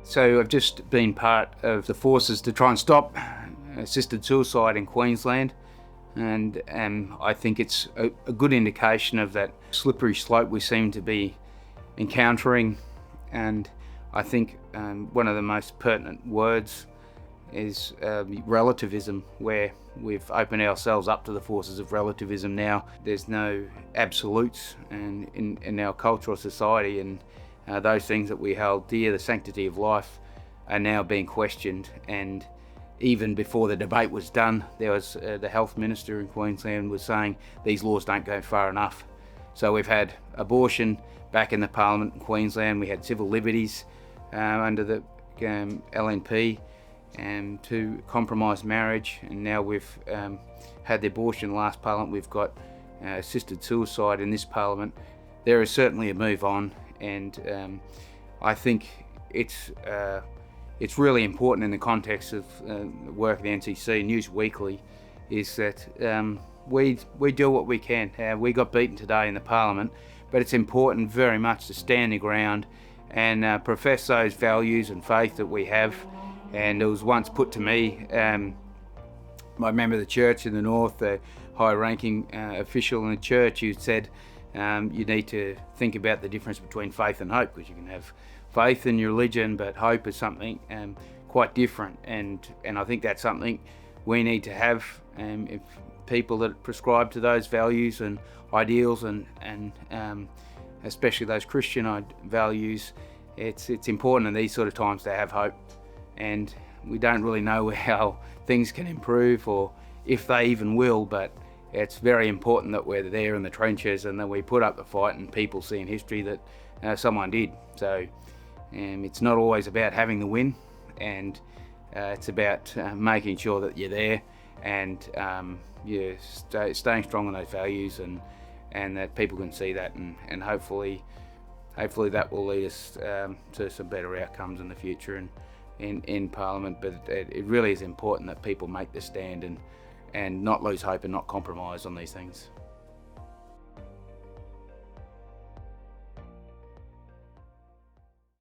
So I've just been part of the forces to try and stop assisted suicide in Queensland, and I think it's a good indication of that slippery slope we seem to be encountering. And I think one of the most pertinent words is relativism, where we've opened ourselves up to the forces of relativism now. There's no absolutes in our cultural society, and those things that we held dear, the sanctity of life, are now being questioned. And even before the debate was done, there was the health minister in Queensland was saying these laws don't go far enough. So we've had abortion back in the Parliament in Queensland. We had civil liberties under the LNP to compromise marriage, and now we've had the abortion last Parliament. We've got assisted suicide in this Parliament. There is certainly a move on, and I think it's really important in the context of the work of the NCC, News Weekly, is that we do what we can. We got beaten today in the Parliament, but it's important very much to stand the ground and profess those values and faith that we have. And it was once put to me, my member of the church in the north, a high-ranking official in the church, who said you need to think about the difference between faith and hope, because you can have faith in your religion, but hope is something quite different. And I think that's something we need to have. If people that prescribe to those values and ideals, and especially those Christian values, it's important in these sort of times to have hope. And we don't really know how things can improve or if they even will, but it's very important that we're there in the trenches and that we put up the fight, and people see in history that someone did. So it's not always about having the win, and it's about making sure that you're there and you're staying strong on those values, and that people can see that, and hopefully that will lead us to some better outcomes in the future and in Parliament. But it really is important that people make the stand and not lose hope and not compromise on these things.